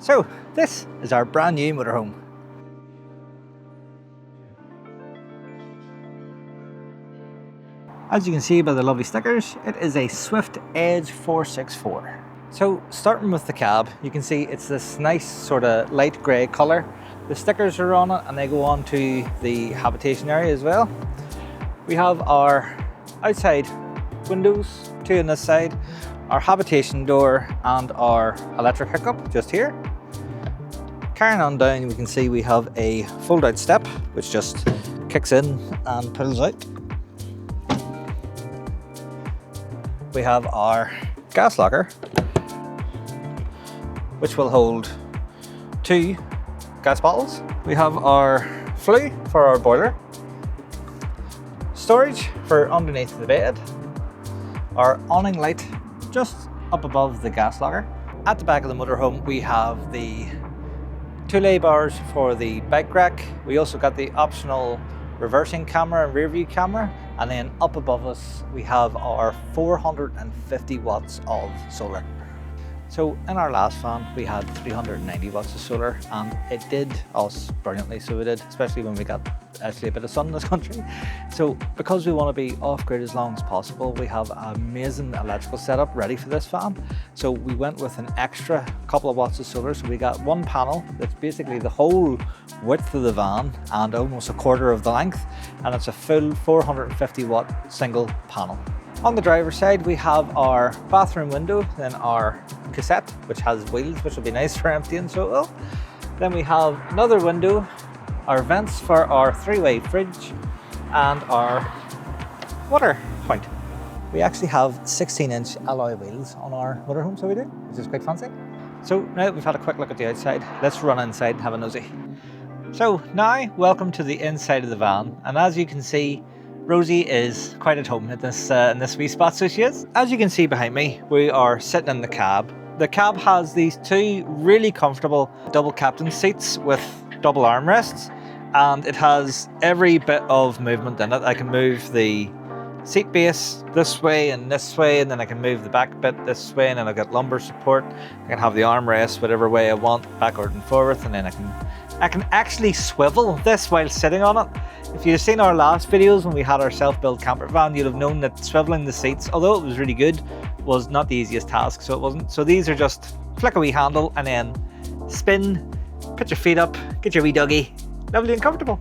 So this is our brand new motorhome. As you can see by the lovely stickers, it is a Swift Edge 464. So starting with the cab, you can see it's this nice sort of light grey colour. The stickers are on it and they go on to the habitation area as well. We have our outside windows, two on this side, our habitation door and our electric hookup just here. Carrying on down, we can see we have a fold out step which just kicks in and pulls out. We have our gas locker which will hold 2 gas bottles. We have our flue for our boiler, storage for underneath the bed, our awning light just up above the gas locker. At the back of the motorhome we have the 2 lay bars for the bike rack. We also got the optional reversing camera and rear view camera, and then up above us we have our 450 watts of solar. So in our last van we had 390 watts of solar and it did us brilliantly, so we did, especially when we got actually a bit of sun in this country. So because we want to be off grid as long as possible, we have an amazing electrical setup ready for this van. So we went with an extra couple of watts of solar, so we got one panel that's basically the whole width of the van and almost a quarter of the length, and it's a full 450 watt single panel. On the driver's side we have our bathroom window, then our cassette which has wheels, which will be nice for emptying, so it will. Then we have another window, our vents for our 3-way fridge and our water point. We actually have 16-inch alloy wheels on our motorhome, so we do, which is quite fancy. So now that we've had a quick look at the outside, let's run inside and have a nosy. So now, welcome to the inside of the van, and as you can see, Rosie is quite at home in this wee spot, so she is. As you can see behind me, we are sitting in the cab. The cab has these 2 really comfortable double captain seats with double armrests, and it has every bit of movement in it. I can move the seat base this way, and then I can move the back bit this way, and then I've got lumbar support. I can have the armrest whatever way I want, backward and forward, and then I can actually swivel this while sitting on it. If you've seen our last videos when we had our self-built camper van, you'd have known that swiveling the seats, although it was really good, was not the easiest task, so it wasn't. So these are just flick a wee handle and then spin, put your feet up, get your wee doggy, lovely and comfortable.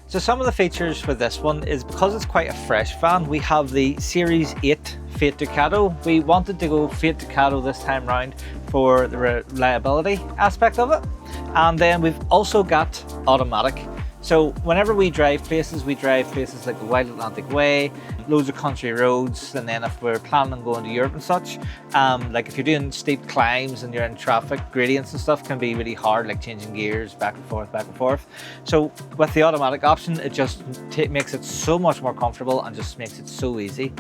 So some of the features for this one is, because it's quite a fresh van, we have the Series 8 Fiat Ducato. We wanted to go Fiat Ducato this time round for the reliability aspect of it. And then we've also got automatic. So whenever we drive places like the Wild Atlantic Way, loads of country roads, and then if we're planning on going to Europe and such, like if you're doing steep climbs and you're in traffic, gradients and stuff can be really hard, like changing gears back and forth. So with the automatic option, it just makes it so much more comfortable and just makes it so easy.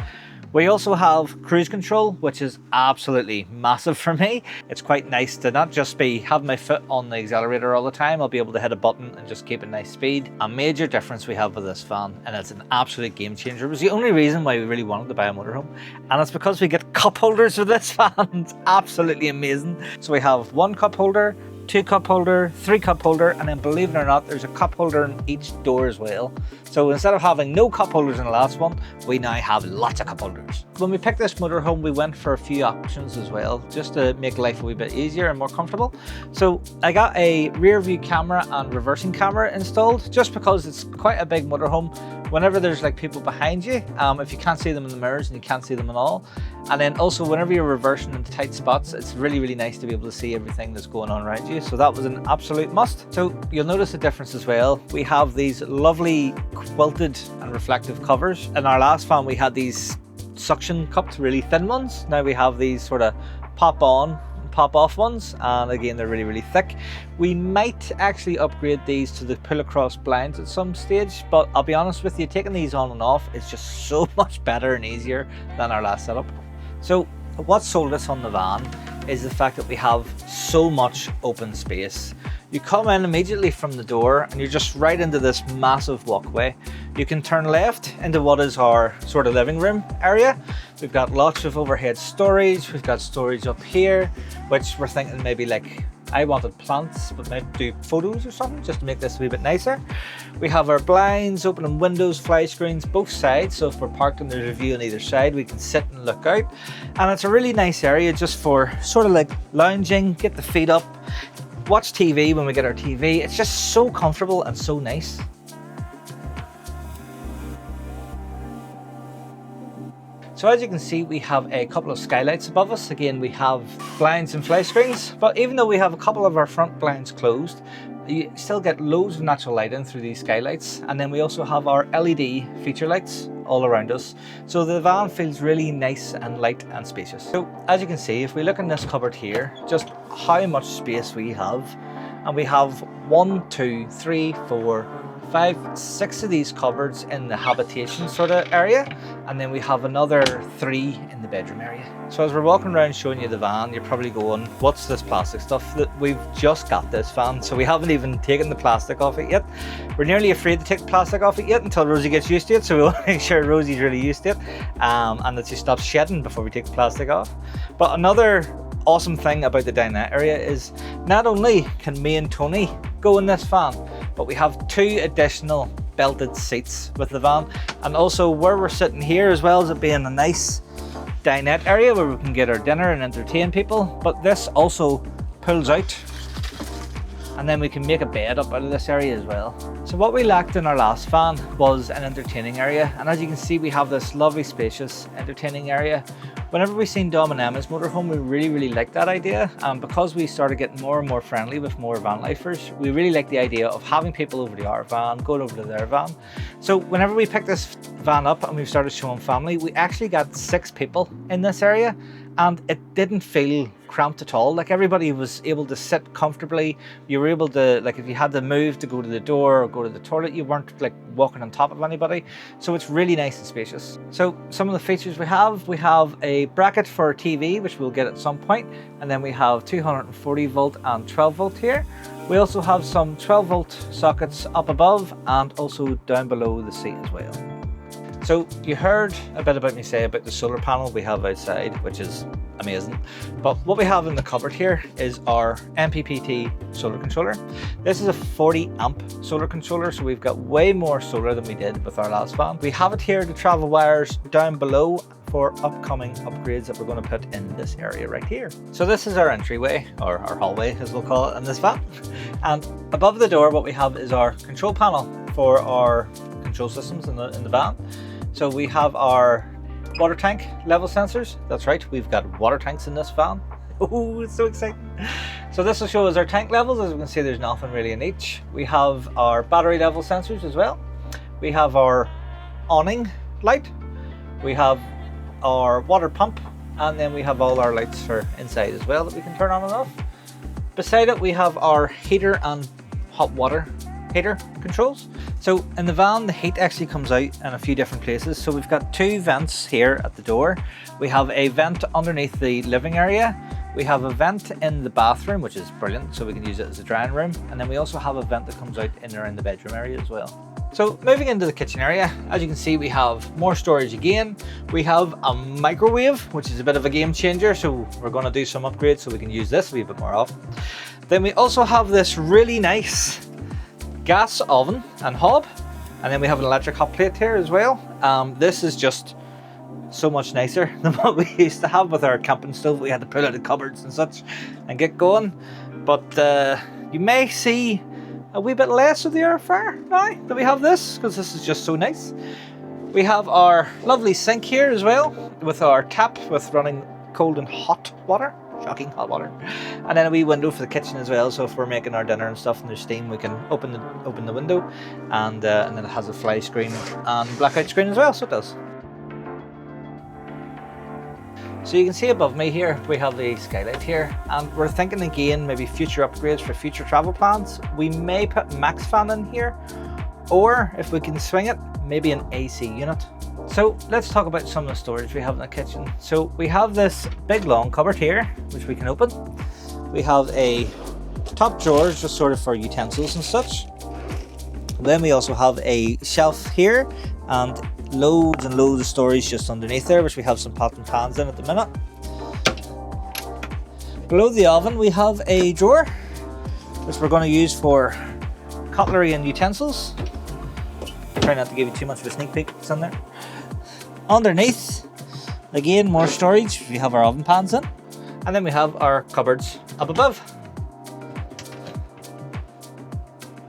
We also have cruise control, which is absolutely massive for me. It's quite nice to not just be having my foot on the accelerator all the time. I'll be able to hit a button and just keep a nice speed. A major difference we have with this van, and it's an absolute game changer. It was the only reason why we really wanted to buy a motorhome, and it's because we get cup holders with this van. It's absolutely amazing. So we have 1 cup holder, 2 cup holder, 3 cup holder, and then believe it or not, there's a cup holder in each door as well. So instead of having no cup holders in the last one, we now have lots of cup holders. When we picked this motorhome, we went for a few options as well, just to make life a wee bit easier and more comfortable. So I got a rear view camera and reversing camera installed, just because it's quite a big motorhome. Whenever there's like people behind you, if you can't see them in the mirrors and you can't see them at all. And then also whenever you're reversing into tight spots, it's really, really nice to be able to see everything that's going on around you. So that was an absolute must. So you'll notice a difference as well. We have these lovely quilted and reflective covers. In our last van, we had these suction cupped, really thin ones. Now we have these sort of pop on, pop off ones, and again they're really, really thick. We might actually upgrade these to the pull across blinds at some stage, but I'll be honest with you, taking these on and off is just so much better and easier than our last setup. So what sold us on the van is the fact that we have so much open space. You come in immediately from the door and you're just right into this massive walkway. You can turn left into what is our sort of living room area. We've got lots of overhead storage. We've got storage up here, which we're thinking maybe like, I wanted plants, but maybe do photos or something just to make this a wee bit nicer. We have our blinds, opening windows, fly screens, both sides. So if we're parked and there's a view on either side, we can sit and look out. And it's a really nice area just for sort of like lounging, get the feet up, watch TV when we get our TV. It's just so comfortable and so nice. So as you can see, we have a couple of skylights above us. Again, we have blinds and fly screens, but even though we have a couple of our front blinds closed, you still get loads of natural light in through these skylights. And then we also have our LED feature lights all around us. So the van feels really nice and light and spacious. So as you can see, if we look in this cupboard here, just how much space we have. And we have 1, 2, 3, 4, 5, 6 of these cupboards in the habitation sort of area, and then we have another 3 in the bedroom area. So as we're walking around showing you the van, you're probably going, what's this plastic stuff? That we've just got this van, so we haven't even taken the plastic off it yet. We're nearly afraid to take the plastic off it yet until Rosie gets used to it, so we want to make sure Rosie's really used to it, and that she stops shedding before we take the plastic off. But another awesome thing about the dinette area is not only can me and Tony go in this van, but we have 2 additional belted seats with the van, and also where we're sitting here, as well as it being a nice dinette area where we can get our dinner and entertain people, but this also pulls out and then we can make a bed up out of this area as well. So what we lacked in our last van was an entertaining area, and as you can see, we have this lovely spacious entertaining area. Whenever we seen Dom and Emma's motorhome, we really liked that idea, and because we started getting more and more friendly with more van lifers, we really like the idea of having people over to our van, going over to their van. So whenever we picked this van up and we started showing family, we actually got 6 people in this area, and it didn't feel cramped at all. Like, everybody was able to sit comfortably. You were able to, like, if you had to move to go to the door or go to the toilet, you weren't like walking on top of anybody. So it's really nice and spacious. So some of the features we have a bracket for a TV, which we'll get at some point, and then we have 240 volt and 12 volt here. We also have some 12 volt sockets up above and also down below the seat as well. So you heard a bit about me say about the solar panel we have outside, which is amazing. But what we have in the cupboard here is our MPPT solar controller. This is a 40 amp solar controller, so we've got way more solar than we did with our last van. We have it here to travel wires down below for upcoming upgrades that we're going to put in this area right here. So this is our entryway, or our hallway as we'll call it in this van. And above the door, what we have is our control panel for our control systems in the van. So we have our water tank level sensors. That's right, we've got water tanks in this van. Oh, it's so exciting. So this will show us our tank levels. As you can see, there's nothing really in each. We have our battery level sensors as well. We have our awning light. We have our water pump, and then we have all our lights for inside as well that we can turn on and off. Beside it, we have our heater and hot water heater controls. So in the van, the heat actually comes out in a few different places. So we've got 2 vents here at the door. We have a vent underneath the living area. We have a vent in the bathroom, which is brilliant, so we can use it as a drying room. And then we also have a vent that comes out in around the bedroom area as well. So moving into the kitchen area, as you can see, we have more storage again. We have a microwave, which is a bit of a game changer. So we're going to do some upgrades so we can use this a wee bit more often. Then we also have this really nice gas oven and hob, and then we have an electric hot plate here as well. This is just so much nicer than what we used to have with our camping stove. We had to pull out the cupboards and such and get going, but you may see a wee bit less of the air fryer now that we have this, because this is just so nice. We have our lovely sink here as well, with our tap with running cold and hot water. Shocking hot water. And then a wee window for the kitchen as well, so if we're making our dinner and stuff and there's steam, we can open the window, and then it has a fly screen and blackout screen as well, so it does. So you can see above me here, we have the skylight here, and we're thinking again maybe future upgrades for future travel plans. We may put max fan in here, or if we can swing it, maybe an AC unit. So let's talk about some of the storage we have in the kitchen. So we have this big long cupboard here, which we can open. We have a top drawers just sort of for utensils and such. Then we also have a shelf here and loads of storage just underneath there, which we have some pots and pans in at the minute. Below the oven we have a drawer which we're going to use for cutlery and utensils. Try not to give you too much of a sneak peek what's in there. Underneath, again, more storage. We have our oven pans in, and then we have our cupboards up above.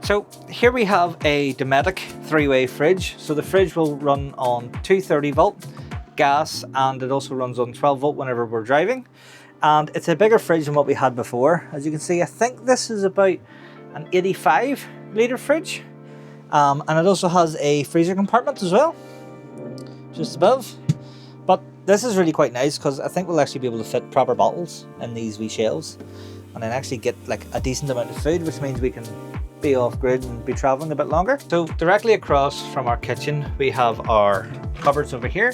So here we have a Dometic 3-way fridge. So the fridge will run on 230 volt gas, and it also runs on 12 volt whenever we're driving. And it's a bigger fridge than what we had before. As you can see, I think this is about an 85 litre fridge. And it also has a freezer compartment as well, just above. But this is really quite nice because I think we'll actually be able to fit proper bottles in these wee shelves and then actually get like a decent amount of food, which means we can be off grid and be traveling a bit longer. So directly across from our kitchen we have our cupboards over here,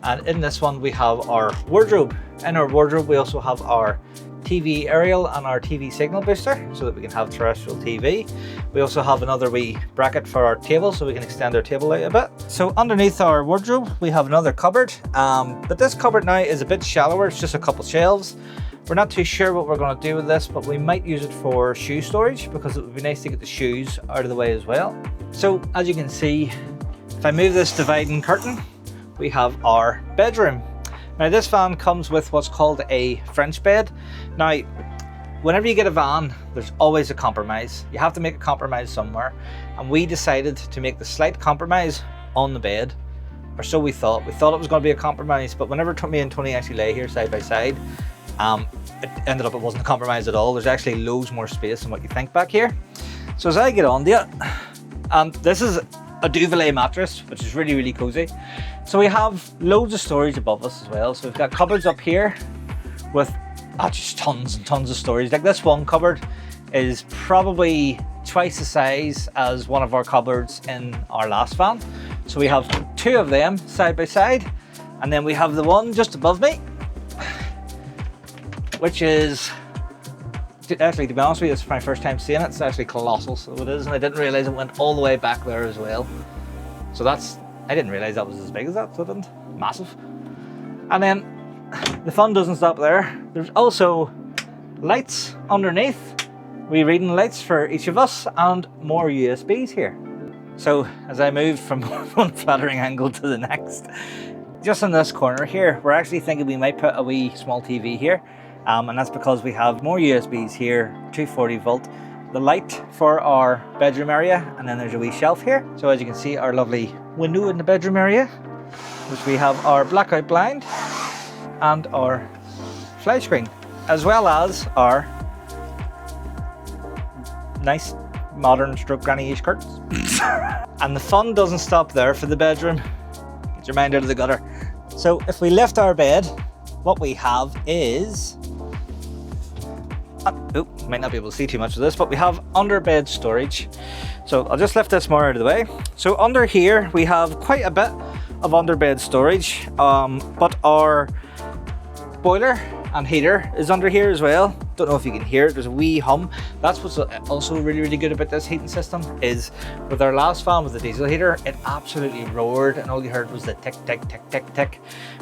and in this one we have our wardrobe. In our wardrobe we also have our TV aerial and our TV signal booster so that we can have terrestrial TV. We also have another wee bracket for our table so we can extend our table out a bit. So underneath our wardrobe we have another cupboard, but this cupboard now is a bit shallower. It's just a couple shelves. We're not too sure what we're going to do with this, but we might use it for shoe storage because it would be nice to get the shoes out of the way as well. So as you can see, if I move this dividing curtain, we have our bedroom. Now this van comes with what's called a French bed. Now, whenever you get a van, there's always a compromise. You have to make a compromise somewhere. And we decided to make the slight compromise on the bed, or so we thought. We thought it was going to be a compromise, but whenever me and Tony actually lay here side by side, it ended up it wasn't a compromise at all. There's actually loads more space than what you think back here. So as I get on to it, and this is a Duvet mattress, which is really, really cozy. So we have loads of storage above us as well. So we've got cupboards up here with just tons and tons of storage. Like this one cupboard is probably twice the size as one of our cupboards in our last van. So we have two of them side by side, and then we have the one just above me, which is actually, to be honest with you, it's my first time seeing it. It's actually colossal, so it is, and I didn't realize it went all the way back there as well. So I didn't realize that was as big as that, so it didn't. Massive. And then the fun doesn't stop there. There's also lights underneath, wee reading lights for each of us, and more USBs here. So as I move from one flattering angle to the next, just in this corner here, we're actually thinking we might put a wee small TV here. And that's because we have more USBs here, 240 volt, the light for our bedroom area, and then there's a wee shelf here. So as you can see, our lovely window in the bedroom area, which we have our blackout blind and our fly screen, as well as our nice modern stroke granny-ish curtains. And the fun doesn't stop there for the bedroom. Get your mind out of the gutter. So if we lift our bed, what we have is, might not be able to see too much of this, but we have under bed storage. So I'll just lift this more out of the way. So under here we have quite a bit of under bed storage, but our boiler and heater is under here as well. Don't know if you can hear it, there's a wee hum. That's what's also really, really good about this heating system, is with our last fan with the diesel heater, it absolutely roared and all you heard was the tick, tick, tick, tick, tick.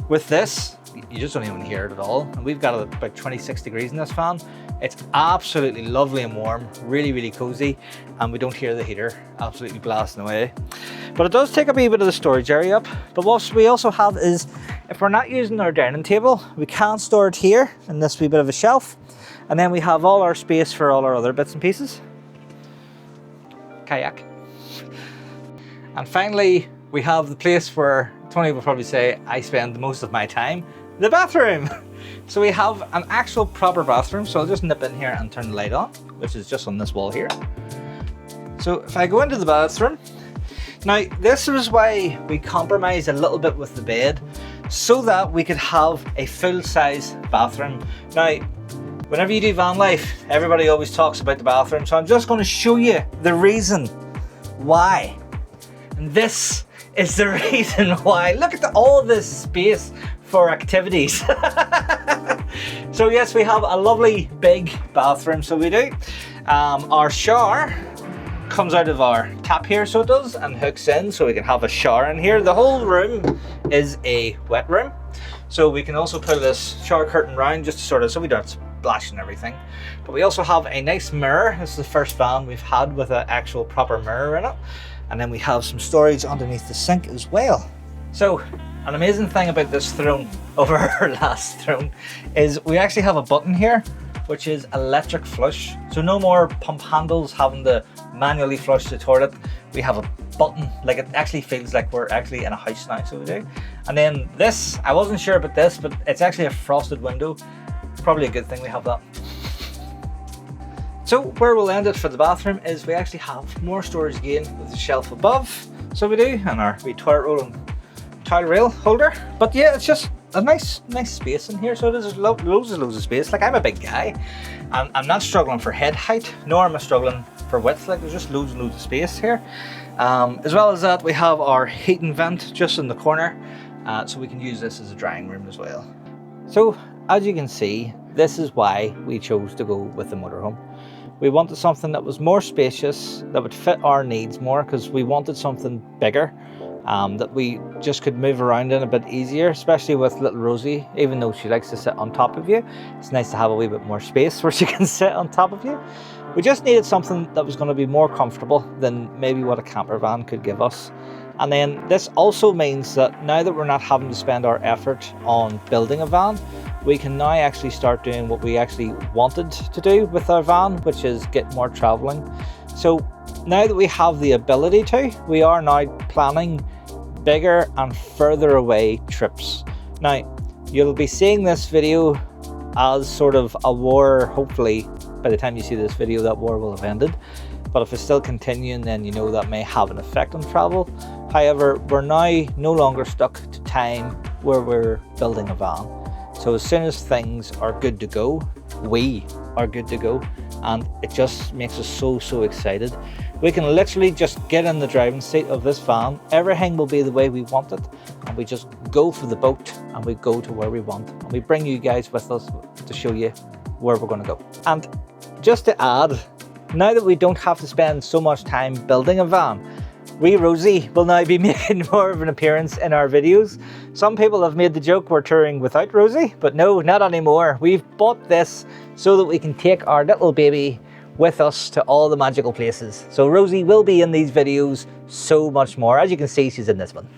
With this, you just don't even hear it at all. And we've got about 26 degrees in this fan. It's absolutely lovely and warm, really, really cozy, and we don't hear the heater absolutely blasting away. But it does take a wee bit of the storage area up. But what we also have is, if we're not using our dining table, we can store it here in this wee bit of a shelf. And then we have all our space for all our other bits and pieces. Kayak. And finally, we have the place where Tony will probably say I spend most of my time, the bathroom. So we have an actual proper bathroom. So I'll just nip in here and turn the light on, which is just on this wall here. So if I go into the bathroom, now this is why we compromised a little bit with the bed, so that we could have a full-size bathroom. Now, whenever you do van life, everybody always talks about the bathroom. So I'm just going to show you the reason why. And this is the reason why. Look at all this space for activities. So yes, we have a lovely big bathroom, so we do. Our shower comes out of our tap here, so it does, and hooks in so we can have a shower in here. The whole room is a wet room, so we can also pull this shower curtain round just to sort of, so we don't splash and everything. But we also have a nice mirror. This is the first van we've had with an actual proper mirror in it. And then we have some storage underneath the sink as well. So an amazing thing about this throne over our last throne is we actually have a button here which is electric flush. So no more pump handles having to manually flush the toilet. We have a button, like it actually feels like we're actually in a house now, so we do. And then this, I wasn't sure about this, but it's actually a frosted window. Probably a good thing we have that. So where we'll end it for the bathroom is we actually have more storage again with the shelf above. So we do, and our wee toilet roll and towel rail holder. But yeah, it's just a nice space in here. So there's loads of space. Like, I'm a big guy, and I'm not struggling for head height, nor am I struggling for width. Like, there's just loads and loads of space here. As well as that, we have our heating vent just in the corner, so we can use this as a drying room as well. So as you can see, this is why we chose to go with the motorhome. We wanted something that was more spacious, that would fit our needs more, because we wanted something bigger, that we just could move around in a bit easier, especially with little Rosie. Even though she likes to sit on top of you, it's nice to have a wee bit more space where she can sit on top of you. We just needed something that was going to be more comfortable than maybe what a camper van could give us. And then this also means that now that we're not having to spend our effort on building a van, we can now actually start doing what we actually wanted to do with our van, which is get more traveling. So now that we have the ability to, we are now planning bigger and further away trips. Now, you'll be seeing this video as sort of a war. Hopefully by the time you see this video, that war will have ended. But if it's still continuing, then you know that may have an effect on travel. However, we're now no longer stuck to time where we're building a van. So as soon as things are good to go, we are good to go, and it just makes us so excited. We can literally just get in the driving seat of this van. Everything will be the way we want it, and we just go for the boat and we go to where we want. And we bring you guys with us to show you where we're going to go. And just to add, now that we don't have to spend so much time building a van, wee Rosie will now be making more of an appearance in our videos. Some people have made the joke we're touring without Rosie, but no, not anymore. We've bought this so that we can take our little baby with us to all the magical places. So Rosie will be in these videos so much more. As you can see, she's in this one.